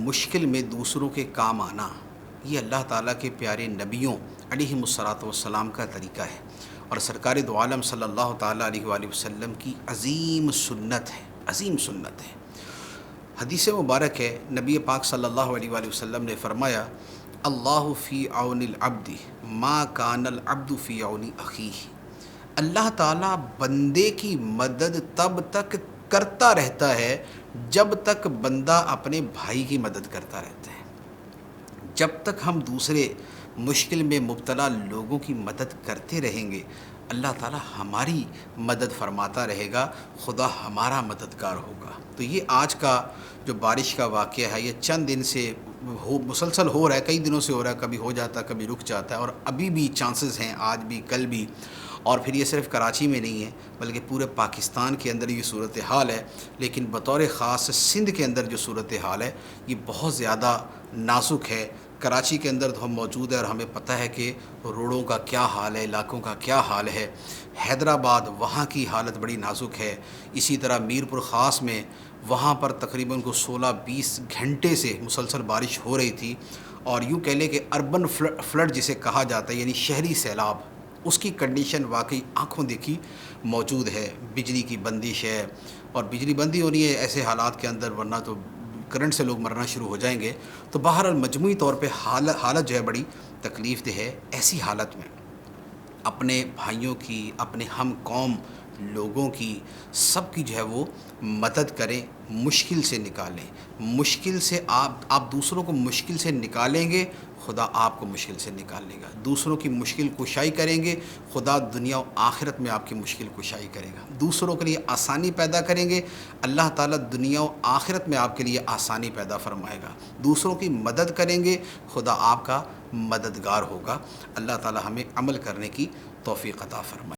مشکل میں دوسروں کے کام آنا یہ اللہ تعالیٰ کے پیارے نبیوں علیہم الصلاۃ والسلام کا طریقہ ہے، اور سرکار دو عالم صلی اللہ تعالیٰ علیہ وآلہ وسلم کی عظیم سنت ہے، عظیم سنت ہے۔ حدیث مبارک ہے، نبی پاک صلی اللہ علیہ وآلہ وسلم نے فرمایا، اللہ فی عون العبد ما کان العبد فی عون اخیہ۔ اللہ تعالیٰ بندے کی مدد تب تک کرتا رہتا ہے جب تک بندہ اپنے بھائی کی مدد کرتا رہتا ہے۔ جب تک ہم دوسرے مشکل میں مبتلا لوگوں کی مدد کرتے رہیں گے، اللہ تعالیٰ ہماری مدد فرماتا رہے گا، خدا ہمارا مددگار ہوگا۔ تو یہ آج کا جو بارش کا واقعہ ہے، یہ چند دن سے مسلسل ہو رہا ہے، کئی دنوں سے ہو رہا ہے، کبھی ہو جاتا ہے کبھی رک جاتا ہے، اور ابھی بھی چانسز ہیں، آج بھی کل بھی۔ اور پھر یہ صرف کراچی میں نہیں ہے بلکہ پورے پاکستان کے اندر یہ صورتحال ہے، لیکن بطور خاص سندھ کے اندر جو صورتحال ہے یہ بہت زیادہ نازک ہے۔ کراچی کے اندر تو ہم موجود ہیں اور ہمیں پتہ ہے کہ روڈوں کا کیا حال ہے، علاقوں کا کیا حال ہے۔ حیدرآباد وہاں کی حالت بڑی نازک ہے، اسی طرح میرپور خاص میں وہاں پر تقریباً 16-20 گھنٹے سے مسلسل بارش ہو رہی تھی، اور یوں کہہ لیں کہ اربن فلڈ جسے کہا جاتا ہے، یعنی شہری سیلاب، اس کی کنڈیشن واقعی آنکھوں دیکھی موجود ہے۔ بجلی کی بندش ہے، اور بجلی بندی ہو رہی ہے ایسے حالات کے اندر، ورنہ تو کرنٹ سے لوگ مرنا شروع ہو جائیں گے۔ تو بہرحال مجموعی طور پہ حالت جو ہے بڑی تکلیف دہ ہے۔ ایسی حالت میں اپنے بھائیوں کی، اپنے ہم قوم لوگوں کی، سب کی جو ہے وہ مدد کریں، مشکل سے نکالیں۔ مشکل سے آپ دوسروں کو مشکل سے نکالیں گے، خدا آپ کو مشکل سے نکال لے گا۔ دوسروں کی مشکل کشائی کریں گے، خدا دنیا و آخرت میں آپ کی مشکل کشائی کرے گا۔ دوسروں کے لیے آسانی پیدا کریں گے، اللہ تعالیٰ دنیا و آخرت میں آپ کے لیے آسانی پیدا فرمائے گا۔ دوسروں کی مدد کریں گے، خدا آپ کا مددگار ہوگا۔ اللہ تعالیٰ ہمیں عمل کرنے کی توفیق عطا فرمائے۔